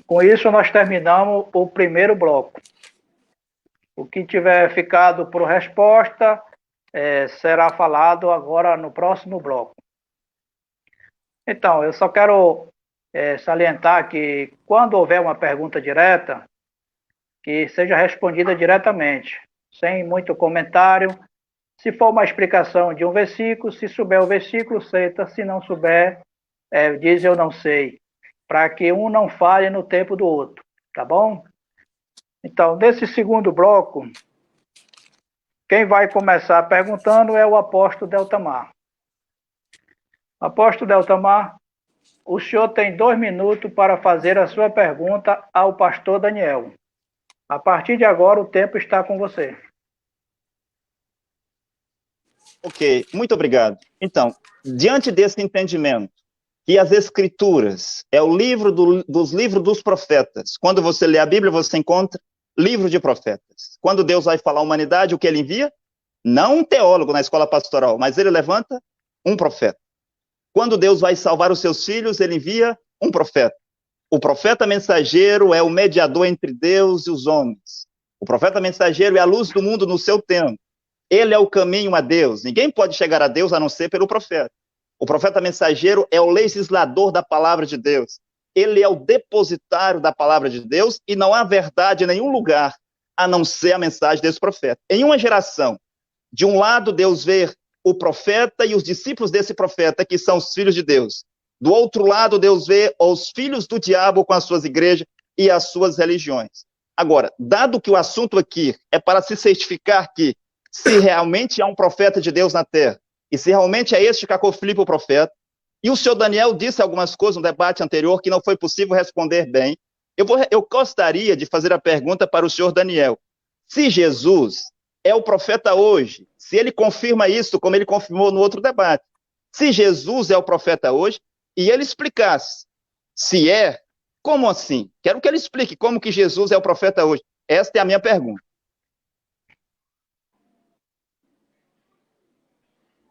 Com isso, nós terminamos o primeiro bloco. O que tiver ficado por resposta será falado agora no próximo bloco. Então, eu só quero salientar que quando houver uma pergunta direta, que seja respondida diretamente, sem muito comentário. Se for uma explicação de um versículo, se souber o versículo, aceita. Se não souber, diz eu não sei, para que um não fale no tempo do outro, tá bom? Então, nesse segundo bloco, quem vai começar perguntando é o apóstolo Deltamar. Apóstolo Deltamar, o senhor tem 2 minutos para fazer a sua pergunta ao pastor Daniel. A partir de agora, o tempo está com você. Ok, muito obrigado. Então, diante desse entendimento, que as Escrituras é o livro dos livros dos profetas. Quando você lê a Bíblia, você encontra livro de profetas. Quando Deus vai falar à humanidade, o que ele envia? Não um teólogo na escola pastoral, mas ele levanta um profeta. Quando Deus vai salvar os seus filhos, ele envia um profeta. O profeta mensageiro é o mediador entre Deus e os homens. O profeta mensageiro é a luz do mundo no seu tempo. Ele é o caminho a Deus. Ninguém pode chegar a Deus a não ser pelo profeta. O profeta mensageiro é o legislador da palavra de Deus. Ele é o depositário da palavra de Deus e não há verdade em nenhum lugar a não ser a mensagem desse profeta. Em uma geração, de um lado, Deus vê o profeta e os discípulos desse profeta, que são os filhos de Deus. Do outro lado, Deus vê os filhos do diabo com as suas igrejas e as suas religiões. Agora, dado que o assunto aqui é para se certificar que se realmente há um profeta de Deus na terra, e se realmente é este Cacofilipe o profeta, e o senhor Daniel disse algumas coisas no debate anterior que não foi possível responder bem, eu gostaria de fazer a pergunta para o senhor Daniel. Se Jesus é o profeta hoje, se ele confirma isso, como ele confirmou no outro debate, se Jesus é o profeta hoje, e ele explicasse, se é, como assim? Quero que ele explique como que Jesus é o profeta hoje. Esta é a minha pergunta.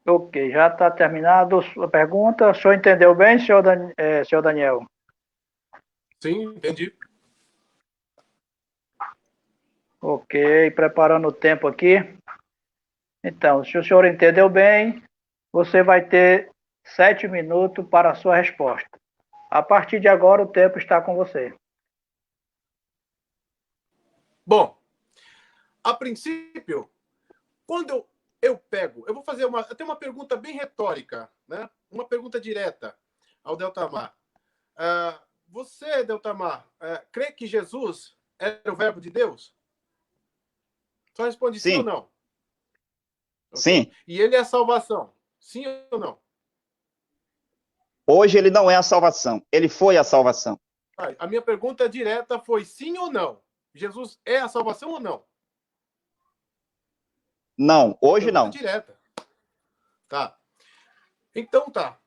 Ok, já está terminado a pergunta. O senhor entendeu bem, senhor Daniel? Sim, entendi. Ok, preparando o tempo aqui. Então, se o senhor entendeu bem, você vai ter 7 minutos para a sua resposta. A partir de agora, o tempo está com você. Bom, a princípio, quando eu vou fazer até uma pergunta bem retórica, né? Uma pergunta direta ao Deltamar. Você, Deltamar, crê que Jesus era o verbo de Deus? Só responde sim ou não. Okay? Sim. E ele é a salvação? Sim ou não? Hoje ele não é a salvação. Ele foi a salvação. A minha pergunta direta foi sim ou não? Jesus é a salvação ou não? Não, hoje não. Direta. Tá. Então tá.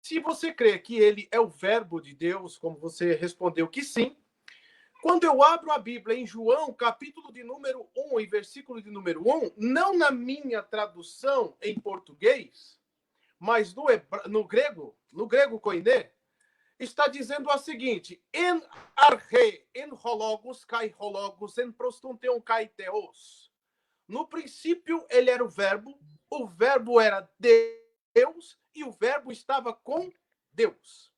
Se você crê que ele é o verbo de Deus, como você respondeu que sim, quando eu abro a Bíblia em João, capítulo de número 1 e versículo de número 1, não na minha tradução em português, mas no grego koiné, está dizendo o seguinte: en arche, en hologos, kai hologos, en prostonteon kai theos. No princípio, ele era o verbo era Deus, e o verbo estava com Deus.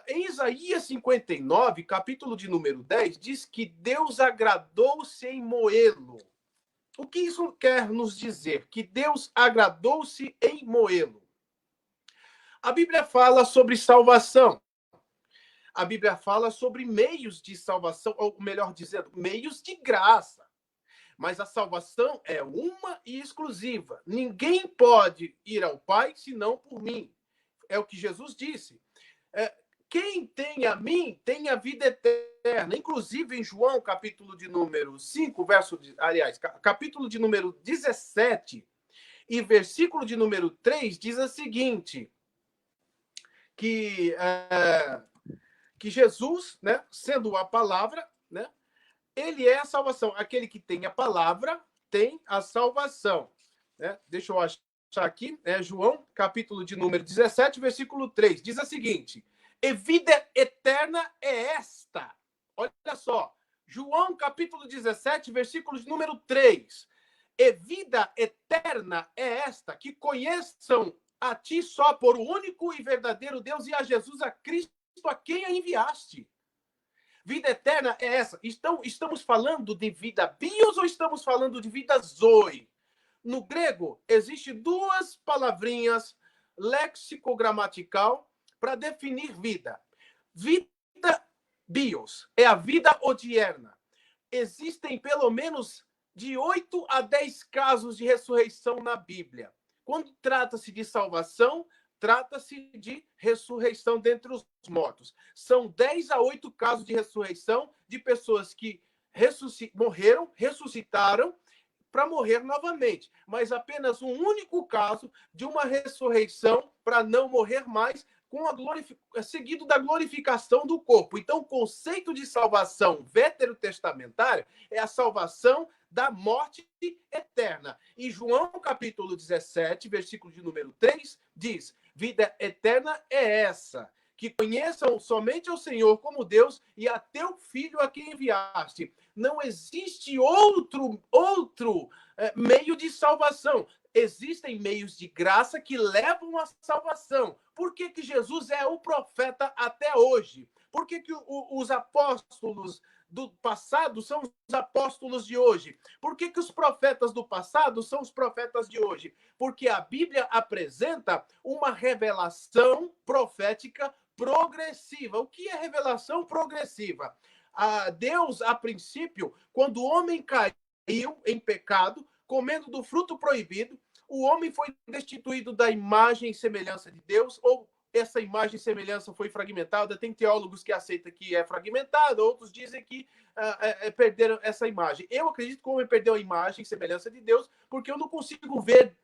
Em Isaías 59, capítulo de número 10, diz que Deus agradou-se em moê-lo. O que isso quer nos dizer? Que Deus agradou-se em moê-lo. A Bíblia fala sobre salvação. A Bíblia fala sobre meios de salvação, ou melhor dizendo, meios de graça. Mas a salvação é uma e exclusiva. Ninguém pode ir ao Pai senão por mim. É o que Jesus disse. Quem tem a mim tem a vida eterna. Inclusive em João, capítulo de número 5, capítulo de número 17 e versículo de número 3 diz o seguinte, que Jesus, né, sendo a palavra, né, ele é a salvação. Aquele que tem a palavra tem a salvação. Né? Deixa eu achar aqui. João, capítulo de número 17, versículo 3. Diz o seguinte: E vida eterna é esta. Olha só, João capítulo 17, versículo de número 3. E vida eterna é esta, que conheçam a ti só por o único e verdadeiro Deus e a Jesus, a Cristo, a quem a enviaste. Vida eterna é essa. Estamos falando de vida bios ou estamos falando de vida zoe? No grego, existe duas palavrinhas lexicogramatical para definir vida. Vida bios é a vida odierna. Existem pelo menos de 8 a 10 casos de ressurreição na Bíblia. Quando trata-se de salvação, trata-se de ressurreição dentre os mortos. São 10 a 8 casos de ressurreição de pessoas que morreram, ressuscitaram para morrer novamente. Mas apenas um único caso de uma ressurreição para não morrer mais, seguido da glorificação do corpo. Então, o conceito de salvação veterotestamentária é a salvação da morte eterna. E João, capítulo 17, versículo de número 3, diz: vida eterna é essa, que conheçam somente o Senhor como Deus e a teu Filho a quem enviaste. Não existe outro meio de salvação. Existem meios de graça que levam à salvação. Por que Jesus é o profeta até hoje? Por que os apóstolos do passado são os apóstolos de hoje? Por que os profetas do passado são os profetas de hoje? Porque a Bíblia apresenta uma revelação profética progressiva. O que é revelação progressiva? Deus, a princípio, quando o homem caiu em pecado, comendo do fruto proibido, o homem foi destituído da imagem e semelhança de Deus, ou essa imagem e semelhança foi fragmentada. Tem teólogos que aceitam que é fragmentada, outros dizem que perderam essa imagem. Eu acredito que o homem perdeu a imagem e semelhança de Deus, porque eu não consigo ver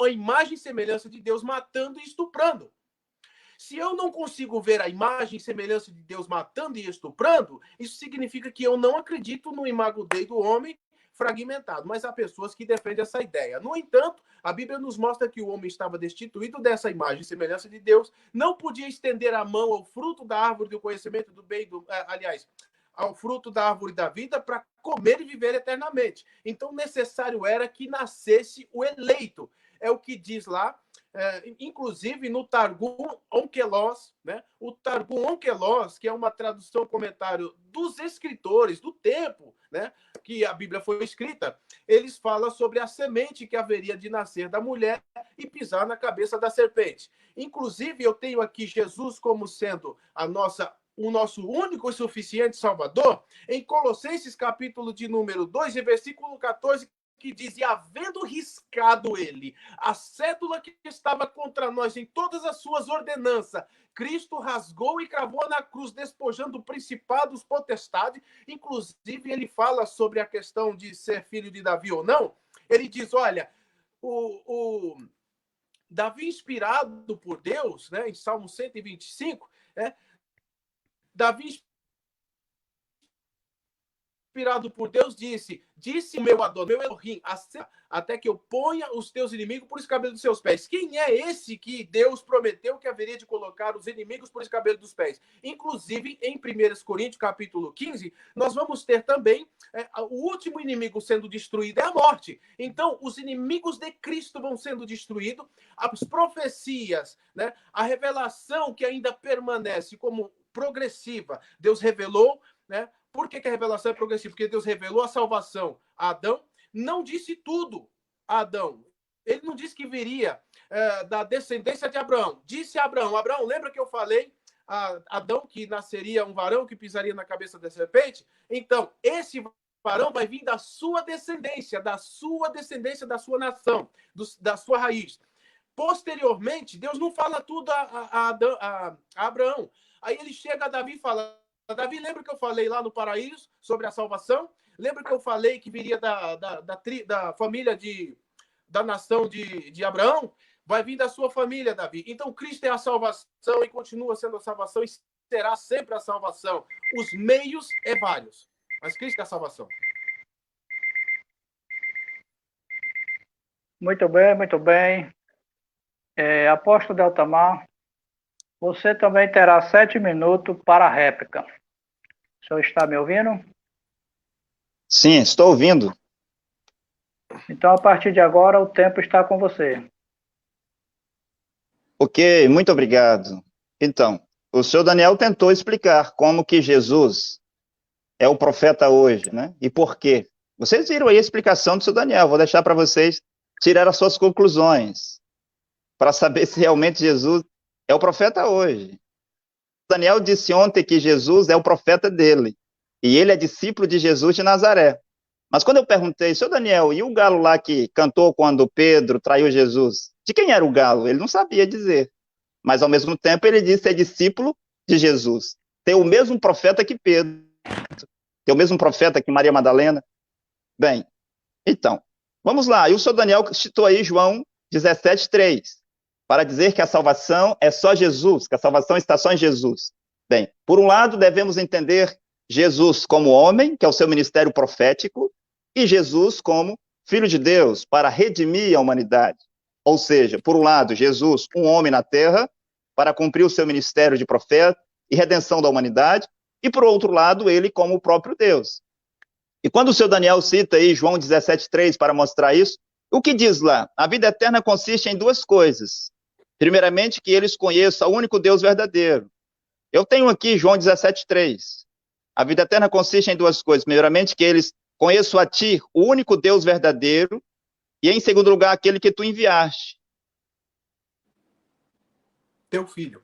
a imagem e semelhança de Deus matando e estuprando. Se eu não consigo ver a imagem e semelhança de Deus matando e estuprando, isso significa que eu não acredito no imago Dei do homem fragmentado. Mas há pessoas que defendem essa ideia. No entanto, a Bíblia nos mostra que o homem estava destituído dessa imagem e semelhança de Deus, não podia estender a mão ao fruto da árvore do conhecimento do bem, ao fruto da árvore da vida para comer e viver eternamente. Então, necessário era que nascesse o eleito. É o que diz lá, inclusive no Targum Onkelos, né? O Targum Onkelos, que é uma tradução, comentário dos escritores do tempo, né? Que a Bíblia foi escrita, eles falam sobre a semente que haveria de nascer da mulher e pisar na cabeça da serpente. Inclusive, eu tenho aqui Jesus como sendo o nosso único e suficiente Salvador, em Colossenses capítulo de número 2 e versículo 14, que diz: e havendo riscado ele a cédula que estava contra nós em todas as suas ordenanças, Cristo rasgou e cravou na cruz, despojando principados, potestade. Inclusive, ele fala sobre a questão de ser filho de Davi ou não. Ele diz, olha, o Davi, inspirado por Deus, né, em Salmo 125, Davi, inspirado por Deus, disse meu Adonai, meu Elohim, até que eu ponha os teus inimigos por escabelo dos seus pés. Quem é esse que Deus prometeu que haveria de colocar os inimigos por escabelo dos pés? Inclusive, em 1 Coríntios, capítulo 15, nós vamos ter também o último inimigo sendo destruído é a morte. Então, os inimigos de Cristo vão sendo destruídos, as profecias, né, a revelação que ainda permanece como progressiva, Deus revelou, né? Por que a revelação é progressiva? Porque Deus revelou a salvação a Adão, não disse tudo a Adão. Ele não disse que viria da descendência de Abraão. Disse a Abraão, lembra que eu falei a Adão que nasceria um varão que pisaria na cabeça da serpente? Então, esse varão vai vir da sua descendência da sua nação, da sua raiz. Posteriormente, Deus não fala tudo a Abraão. Aí ele chega a Davi e fala, Davi, lembra que eu falei lá no paraíso sobre a salvação? Lembra que eu falei que viria da família da nação de Abraão? Vai vir da sua família, Davi. Então, Cristo é a salvação e continua sendo a salvação e será sempre a salvação. Os meios é vários, mas Cristo é a salvação. Muito bem, muito bem. Apóstolo Deltamar. Você também terá 7 minutos para a réplica. O senhor está me ouvindo? Sim, estou ouvindo. Então, a partir de agora, o tempo está com você. Ok, muito obrigado. Então, o senhor Daniel tentou explicar como que Jesus é o profeta hoje, né? E por quê? Vocês viram aí a explicação do senhor Daniel. Vou deixar para vocês tirar as suas conclusões, para saber se realmente Jesus é o profeta hoje. Daniel disse ontem que Jesus é o profeta dele, e ele é discípulo de Jesus de Nazaré. Mas quando eu perguntei, senhor Daniel, e o galo lá que cantou quando Pedro traiu Jesus? De quem era o galo? Ele não sabia dizer. Mas, ao mesmo tempo, ele disse ser discípulo de Jesus. Tem o mesmo profeta que Pedro. Tem o mesmo profeta que Maria Madalena. Bem, então, vamos lá. E o senhor Daniel citou aí João 17:3, para dizer que a salvação é só Jesus, que a salvação está só em Jesus. Bem, por um lado, devemos entender Jesus como homem, que é o seu ministério profético, e Jesus como Filho de Deus, para redimir a humanidade. Ou seja, por um lado, Jesus, um homem na terra, para cumprir o seu ministério de profeta e redenção da humanidade, e por outro lado, ele como o próprio Deus. E quando o seu Daniel cita aí João 17:3 para mostrar isso, o que diz lá? A vida eterna consiste em duas coisas. Primeiramente, que eles conheçam o único Deus verdadeiro. Eu tenho aqui João 17:3. A vida eterna consiste em duas coisas. Primeiramente, que eles conheçam a ti, o único Deus verdadeiro, e em segundo lugar, aquele que tu enviaste. Teu filho.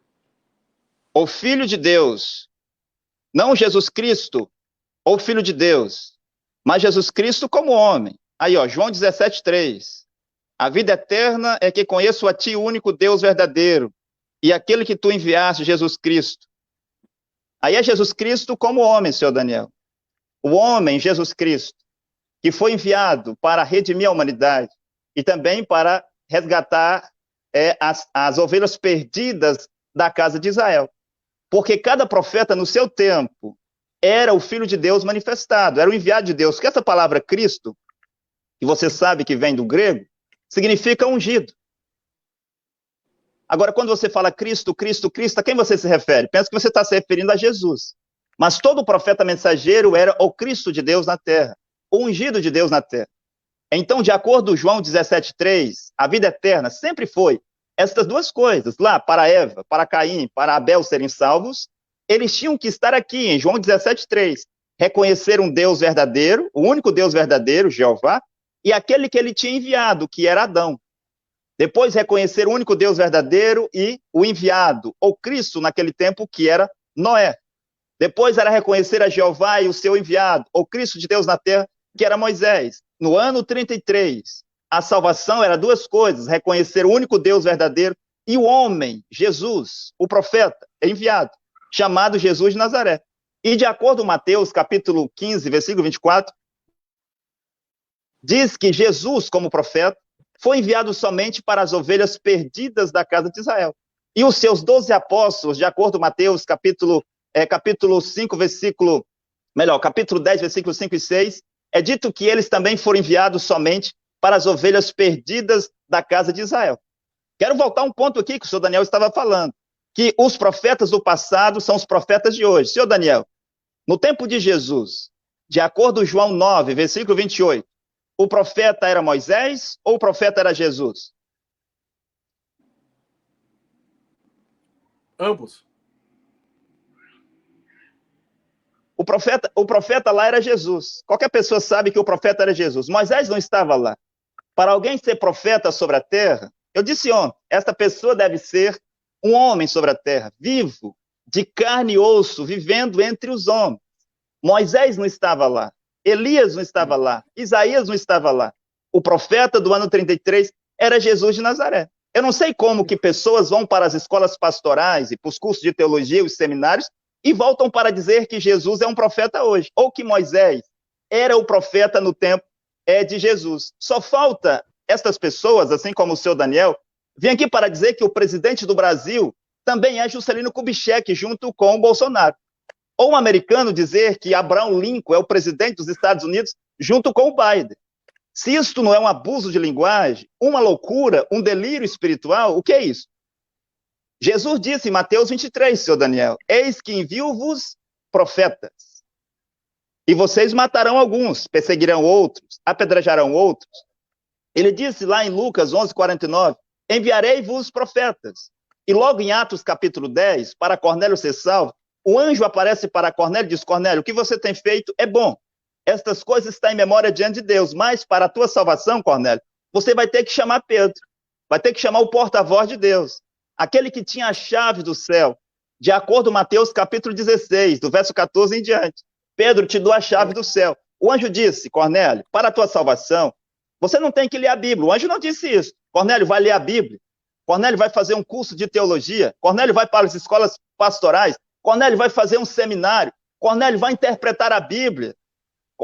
O Filho de Deus. Não Jesus Cristo, ou Filho de Deus, mas Jesus Cristo como homem. Aí, ó, João 17:3. A vida eterna é que conheço a ti, o único Deus verdadeiro, e aquele que tu enviaste, Jesus Cristo. Aí é Jesus Cristo como homem, senhor Daniel. O homem, Jesus Cristo, que foi enviado para redimir a humanidade e também para resgatar as ovelhas perdidas da casa de Israel. Porque cada profeta, no seu tempo, era o Filho de Deus manifestado, era o enviado de Deus. Que essa palavra Cristo, que você sabe que vem do grego, significa ungido. Agora, quando você fala Cristo, Cristo, Cristo, a quem você se refere? Pensa que você está se referindo a Jesus. Mas todo profeta mensageiro era o Cristo de Deus na terra, o ungido de Deus na terra. Então, de acordo com João 17:3, a vida eterna sempre foi estas duas coisas. Lá, para Eva, para Caim, para Abel serem salvos, eles tinham que estar aqui, em João 17:3, reconhecer um Deus verdadeiro, o único Deus verdadeiro, Jeová, e aquele que ele tinha enviado, que era Adão. Depois, reconhecer o único Deus verdadeiro e o enviado, ou Cristo, naquele tempo, que era Noé. Depois era reconhecer a Jeová e o seu enviado, ou Cristo de Deus na terra, que era Moisés. No ano 33, a salvação era duas coisas: reconhecer o único Deus verdadeiro e o homem, Jesus, o profeta, enviado, chamado Jesus de Nazaré. E de acordo com Mateus, capítulo 15, versículo 24, diz que Jesus, como profeta, foi enviado somente para as ovelhas perdidas da casa de Israel. E os seus 12 apóstolos, de acordo com Mateus, capítulo 5, capítulo 10, versículos 5 e 6, é dito que eles também foram enviados somente para as ovelhas perdidas da casa de Israel. Quero voltar a um ponto aqui que o senhor Daniel estava falando, que os profetas do passado são os profetas de hoje. Senhor Daniel, no tempo de Jesus, de acordo com João 9, versículo 28, o profeta era Moisés ou o profeta era Jesus? Ambos. O profeta lá era Jesus. Qualquer pessoa sabe que o profeta era Jesus. Moisés não estava lá. Para alguém ser profeta sobre a terra, eu disse ontem, esta pessoa deve ser um homem sobre a terra, vivo, de carne e osso, vivendo entre os homens. Moisés não estava lá. Elias não estava lá, Isaías não estava lá. O profeta do ano 33 era Jesus de Nazaré. Eu não sei como que pessoas vão para as escolas pastorais e para os cursos de teologia e os seminários e voltam para dizer que Jesus é um profeta hoje, ou que Moisés era o profeta no tempo de Jesus. Só falta estas pessoas, assim como o seu Daniel, vir aqui para dizer que o presidente do Brasil também é Juscelino Kubitschek, junto com o Bolsonaro. Ou um americano dizer que Abraham Lincoln é o presidente dos Estados Unidos junto com o Biden. Se isto não é um abuso de linguagem, uma loucura, um delírio espiritual, o que é isso? Jesus disse em Mateus 23, senhor Daniel, eis que envio-vos profetas, e vocês matarão alguns, perseguirão outros, apedrejarão outros. Ele disse lá em Lucas 11:49, enviarei-vos profetas. E logo em Atos capítulo 10, para Cornélio ser salvo, o anjo aparece para Cornélio e diz, Cornélio, o que você tem feito é bom. Estas coisas estão em memória diante de Deus, mas para a tua salvação, Cornélio, você vai ter que chamar Pedro, vai ter que chamar o porta-voz de Deus, aquele que tinha a chave do céu, de acordo com Mateus capítulo 16, do verso 14 em diante. Pedro, te dou a chave do céu. O anjo disse, Cornélio, para a tua salvação, você não tem que ler a Bíblia. O anjo não disse isso. Cornélio vai ler a Bíblia. Cornélio vai fazer um curso de teologia. Cornélio vai para as escolas pastorais. Cornélio vai fazer um seminário. Cornélio vai interpretar a Bíblia.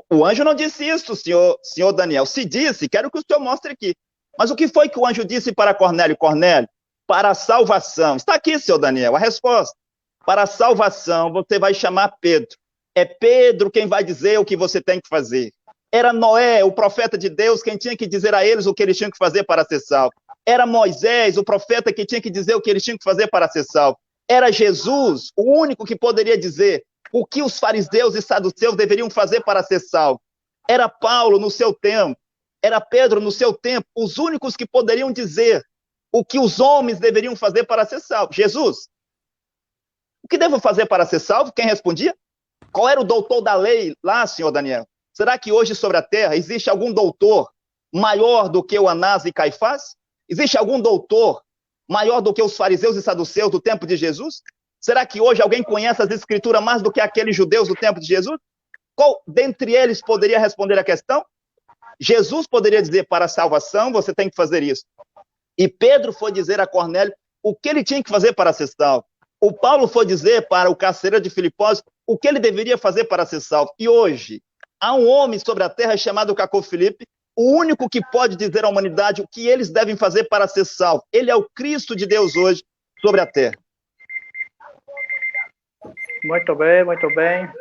O anjo não disse isso, senhor Daniel. Se disse, quero que o senhor mostre aqui. Mas o que foi que o anjo disse para Cornélio? Cornélio, para a salvação. Está aqui, senhor Daniel, a resposta. Para a salvação, você vai chamar Pedro. É Pedro quem vai dizer o que você tem que fazer. Era Noé, o profeta de Deus, quem tinha que dizer a eles o que eles tinham que fazer para ser salvo. Era Moisés, o profeta, que tinha que dizer o que eles tinham que fazer para ser salvo. Era Jesus, o único que poderia dizer o que os fariseus e saduceus deveriam fazer para ser salvo. Era Paulo no seu tempo, era Pedro no seu tempo, os únicos que poderiam dizer o que os homens deveriam fazer para ser salvo. Jesus, o que devo fazer para ser salvo? Quem respondia? Qual era o doutor da lei lá, senhor Daniel? Será que hoje sobre a terra existe algum doutor maior do que o Anás e Caifás? Existe algum doutor maior do que os fariseus e saduceus do tempo de Jesus? Será que hoje alguém conhece as escrituras mais do que aqueles judeus do tempo de Jesus? Qual dentre eles poderia responder a questão? Jesus poderia dizer, para a salvação você tem que fazer isso. E Pedro foi dizer a Cornélio o que ele tinha que fazer para ser salvo. O Paulo foi dizer para o carcereiro de Filipós o que ele deveria fazer para ser salvo. E hoje, há um homem sobre a terra chamado Cacô Filipe, o único que pode dizer à humanidade o que eles devem fazer para ser salvo. Ele é o Cristo de Deus hoje sobre a terra. Muito bem, muito bem.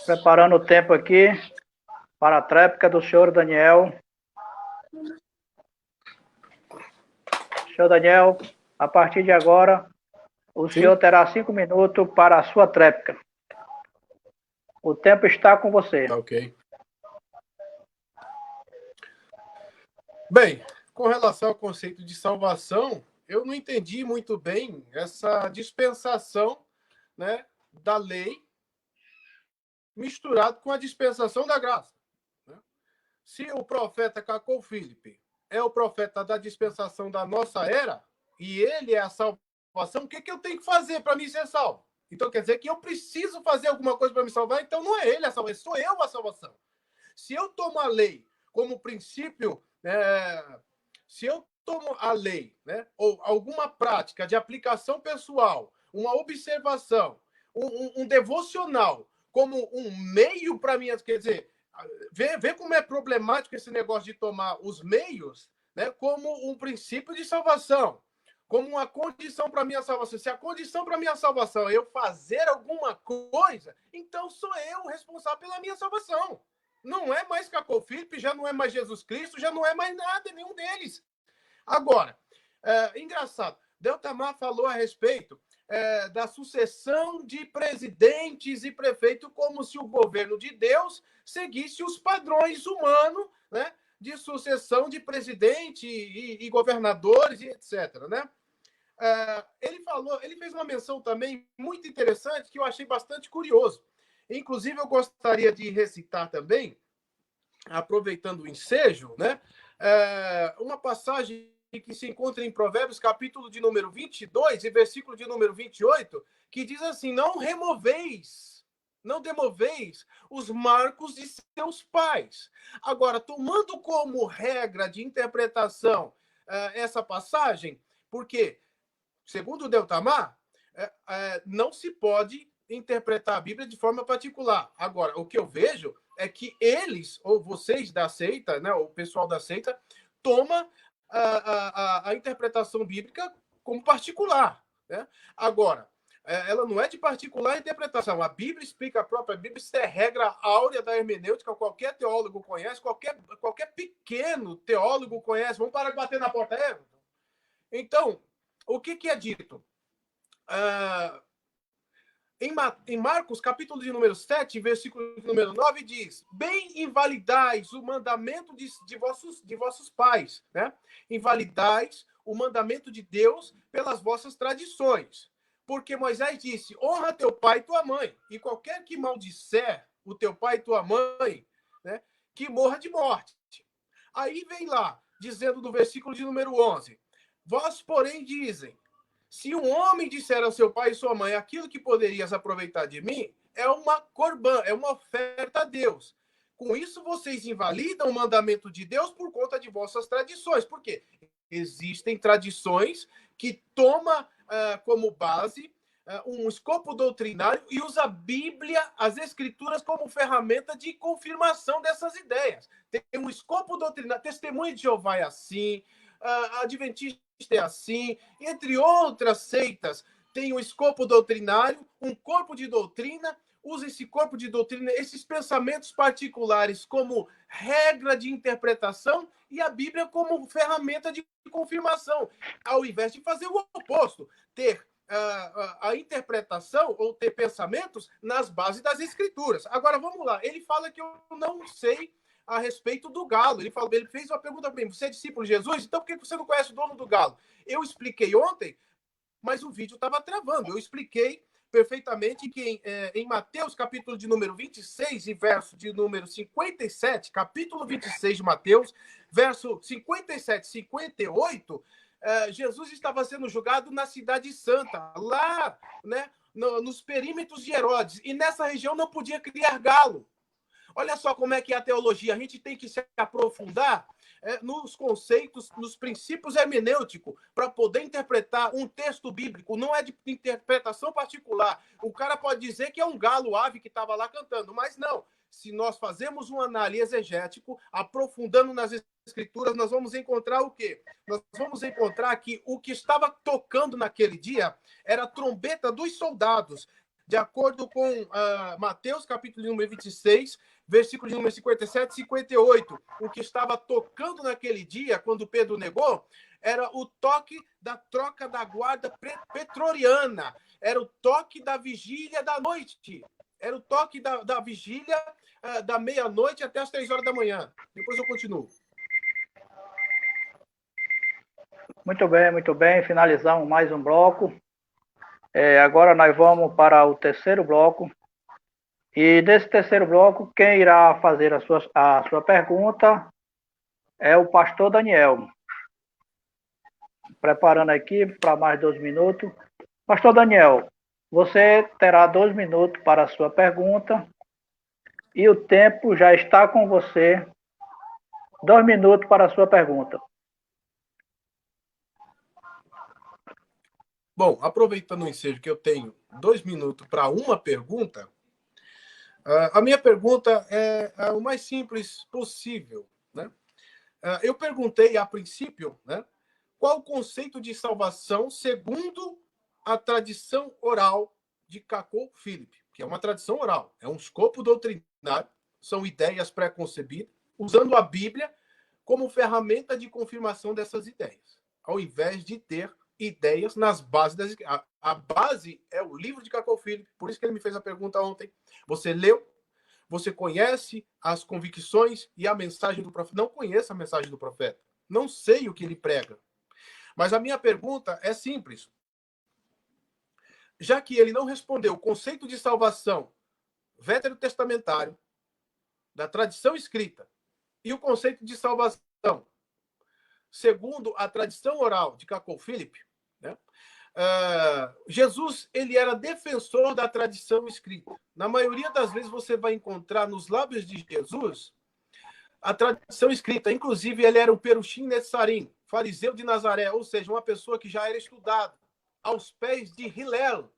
Preparando o tempo aqui para a tréplica do senhor Daniel. Senhor Daniel, a partir de agora, o senhor terá 5 minutos para a sua tréplica. O tempo está com você. Ok. Bem, com relação ao conceito de salvação, eu não entendi muito bem essa dispensação, né, da lei misturado com a dispensação da graça. Né? Se o profeta Cacô Filipe é o profeta da dispensação da nossa era, e ele é a salvação, o que eu tenho que fazer para me ser salvo? Então quer dizer que eu preciso fazer alguma coisa para me salvar, então não é ele a salvação, sou eu a salvação. Se eu tomo a lei como princípio, se eu tomo a lei, né, ou alguma prática de aplicação pessoal, uma observação, um devocional, como um meio para mim, quer dizer, vê como é problemático esse negócio de tomar os meios, né, como um princípio de salvação, como uma condição para minha salvação. Se a condição para minha salvação é eu fazer alguma coisa, então sou eu o responsável pela minha salvação. Não é mais Cacô Filipe, já não é mais Jesus Cristo, já não é mais nada, nenhum deles. Agora, engraçado, Deltamar falou a respeito da sucessão de presidentes e prefeitos, como se o governo de Deus seguisse os padrões humanos, né, de sucessão de presidente e governadores e etc. Né? Ele fez uma menção também muito interessante que eu achei bastante curioso. Inclusive, eu gostaria de recitar também, aproveitando o ensejo, né, uma passagem que se encontra em Provérbios, capítulo de número 22 e versículo de número 28, que diz assim, não demoveis os marcos de seus pais. Agora, tomando como regra de interpretação essa passagem, porque, segundo o Deltamar, não se pode interpretar a Bíblia de forma particular. Agora, o que eu vejo é que eles, ou vocês da seita, né, o pessoal da seita, toma a interpretação bíblica como particular. Né? Agora, ela não é de particular interpretação. A Bíblia explica a própria Bíblia, isso é regra áurea da hermenêutica, qualquer teólogo conhece, qualquer pequeno teólogo conhece. Vamos parar de bater na porta. Então, o que é dito? Em Marcos, capítulo de número 7, versículo de número 9, diz: bem invalidais o mandamento de vossos pais, né? Invalidais o mandamento de Deus pelas vossas tradições. Porque Moisés disse: honra teu pai e tua mãe, e qualquer que maldisser o teu pai e tua mãe, né, que morra de morte. Aí vem lá, dizendo no versículo de número 11: vós, porém, dizem: se um homem disser ao seu pai e sua mãe aquilo que poderias aproveitar de mim, é uma corbã, é uma oferta a Deus. Com isso, vocês invalidam o mandamento de Deus por conta de vossas tradições. Por quê? Existem tradições que tomam como base um escopo doutrinário e usa a Bíblia, as Escrituras, como ferramenta de confirmação dessas ideias. Tem um escopo doutrinário, Testemunha de Jeová é assim, Adventista é assim, entre outras seitas, tem um escopo doutrinário, um corpo de doutrina, usa esse corpo de doutrina, esses pensamentos particulares como regra de interpretação e a Bíblia como ferramenta de confirmação, ao invés de fazer o oposto, ter a interpretação ou ter pensamentos nas bases das Escrituras. Agora, vamos lá, ele fala que eu não sei a respeito do galo. Ele fez uma pergunta para mim: você é discípulo de Jesus? Então por que você não conhece o dono do galo? Eu expliquei ontem, mas o vídeo estava travando. Eu expliquei perfeitamente que em Mateus, capítulo de número 26 e verso de número 57, capítulo 26 de Mateus, verso 57 e 58, Jesus estava sendo julgado na Cidade Santa, lá, né, nos perímetros de Herodes, e nessa região não podia criar galo. Olha só como é que é a teologia. A gente tem que se aprofundar nos conceitos, nos princípios hermenêuticos, para poder interpretar um texto bíblico. Não é de interpretação particular. O cara pode dizer que é um galo ave que estava lá cantando, mas não. Se nós fazemos uma análise exegético, aprofundando nas Escrituras, nós vamos encontrar o quê? Nós vamos encontrar que o que estava tocando naquele dia era a trombeta dos soldados. De acordo com Mateus, capítulo número 26, versículo de número 57 e 58. O que estava tocando naquele dia, quando Pedro negou, era o toque da troca da guarda pretoriana. Era o toque da vigília da noite. Era o toque da vigília da meia-noite até as 3 horas da manhã. Depois eu continuo. Muito bem, muito bem. Finalizamos mais um bloco. Agora nós vamos para o terceiro bloco. E nesse terceiro bloco, quem irá fazer a sua pergunta é o pastor Daniel. Preparando aqui para mais 2 minutos. Pastor Daniel, você terá 2 minutos para a sua pergunta e o tempo já está com você. 2 minutos para a sua pergunta. Bom, aproveitando o ensejo que eu tenho 2 minutos para uma pergunta, a minha pergunta é o mais simples possível, né? Eu perguntei a princípio, né, qual o conceito de salvação segundo a tradição oral de Cacau Philip, que é uma tradição oral, é um escopo doutrinário, são ideias pré-concebidas, usando a Bíblia como ferramenta de confirmação dessas ideias, ao invés de ter ideias nas bases das... A base é o livro de Cacau Philip, por isso que ele me fez a pergunta ontem. Você leu? Você conhece as convicções e a mensagem do profeta? Não conheço a mensagem do profeta. Não sei o que ele prega. Mas a minha pergunta é simples. Já que ele não respondeu o conceito de salvação veterotestamentário, da tradição escrita, e o conceito de salvação segundo a tradição oral de Cacau Philip, né? Jesus ele era defensor da tradição escrita. Na maioria das vezes você vai encontrar nos lábios de Jesus a tradição escrita. Inclusive, ele era um Perushim Netzarim, fariseu de Nazaré, ou seja, uma pessoa que já era estudada, aos pés de Hillel.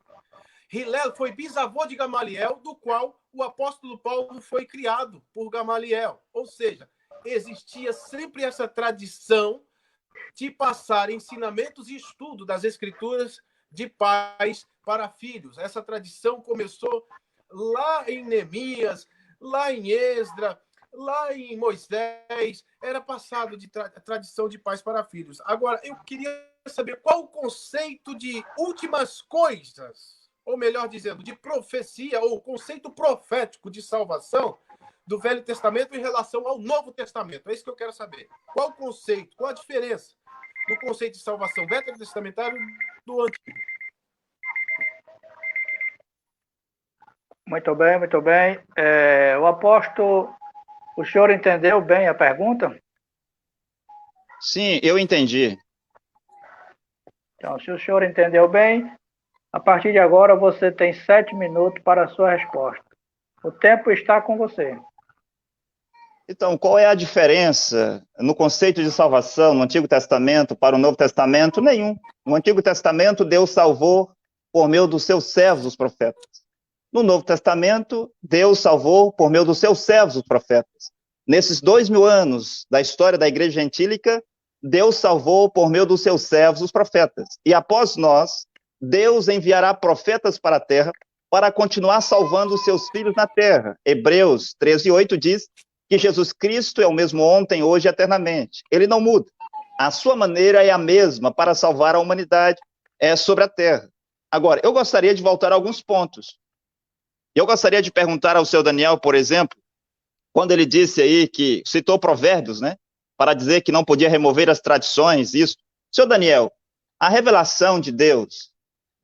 Hillel foi bisavô de Gamaliel, do qual o apóstolo Paulo foi criado por Gamaliel. Ou seja, existia sempre essa tradição de passar ensinamentos e estudo das Escrituras de pais para filhos. Essa tradição começou lá em Neemias, lá em Esdra, lá em Moisés, era passado de tradição de pais para filhos. Agora, eu queria saber qual o conceito de últimas coisas, ou melhor dizendo, de profecia, ou conceito profético de salvação do Velho Testamento em relação ao Novo Testamento. É isso que eu quero saber. Qual o conceito, qual a diferença do conceito de salvação veterotestamentário do Antigo? Muito bem, muito bem. O apóstolo, o senhor entendeu bem a pergunta? Sim, eu entendi. Então, se o senhor entendeu bem, a partir de agora você tem 7 minutos para a sua resposta. O tempo está com você. Então, qual é a diferença no conceito de salvação no Antigo Testamento para o Novo Testamento? Nenhum. No Antigo Testamento, Deus salvou por meio dos seus servos, os profetas. No Novo Testamento, Deus salvou por meio dos seus servos, os profetas. Nesses 2000 anos da história da Igreja Gentílica, Deus salvou por meio dos seus servos, os profetas. E após nós, Deus enviará profetas para a terra para continuar salvando os seus filhos na terra. Hebreus 13:8 diz que Jesus Cristo é o mesmo ontem, hoje e eternamente. Ele não muda. A sua maneira é a mesma para salvar a humanidade sobre a terra. Agora, eu gostaria de voltar a alguns pontos. Eu gostaria de perguntar ao seu Daniel, por exemplo, quando ele disse aí que citou Provérbios, né, para dizer que não podia remover as tradições, isso. Seu Daniel, a revelação de Deus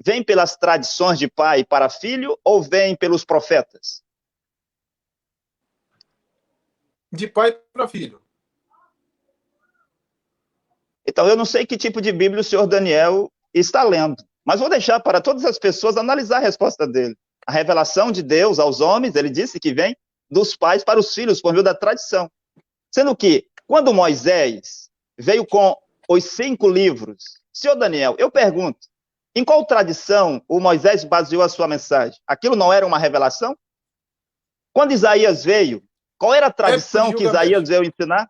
vem pelas tradições de pai para filho ou vem pelos profetas? De pai para filho. Então, eu não sei que tipo de Bíblia o senhor Daniel está lendo, mas vou deixar para todas as pessoas analisar a resposta dele. A revelação de Deus aos homens, ele disse que vem dos pais para os filhos, por meio da tradição. Sendo que, quando Moisés veio com os 5 livros, senhor Daniel, eu pergunto, em qual tradição o Moisés baseou a sua mensagem? Aquilo não era uma revelação? Quando Isaías veio, qual era a tradição que Isaías veio ensinar?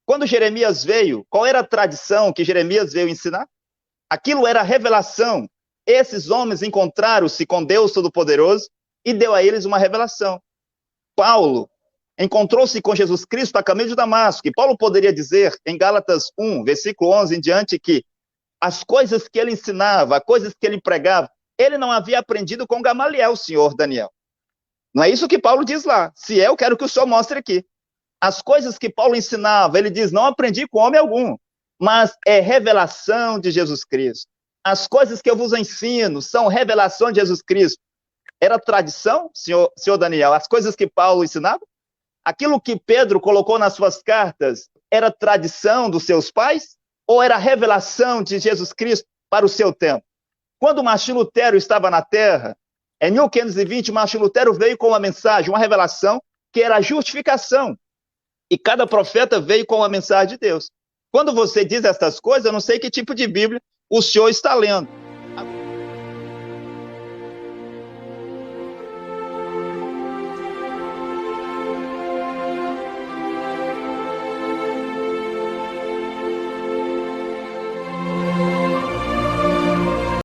Quando Jeremias veio, qual era a tradição que Jeremias veio ensinar? Aquilo era revelação. Esses homens encontraram-se com Deus Todo-Poderoso e deu a eles uma revelação. Paulo encontrou-se com Jesus Cristo a caminho de Damasco, e Paulo poderia dizer, em Gálatas 1, versículo 11 em diante, que as coisas que ele ensinava, as coisas que ele pregava, ele não havia aprendido com Gamaliel, senhor Daniel. Não é isso que Paulo diz lá. Se é, eu quero que o senhor mostre aqui. As coisas que Paulo ensinava, ele diz, não aprendi com homem algum, mas é revelação de Jesus Cristo. As coisas que eu vos ensino são revelação de Jesus Cristo. Era tradição, senhor Daniel? As coisas que Paulo ensinava? Aquilo que Pedro colocou nas suas cartas era tradição dos seus pais? Ou era revelação de Jesus Cristo para o seu tempo? Quando Martim Lutero estava na Terra, em 1520, Martim Lutero veio com uma mensagem, uma revelação, que era a justificação. E cada profeta veio com a mensagem de Deus. Quando você diz essas coisas, eu não sei que tipo de Bíblia o senhor está lendo.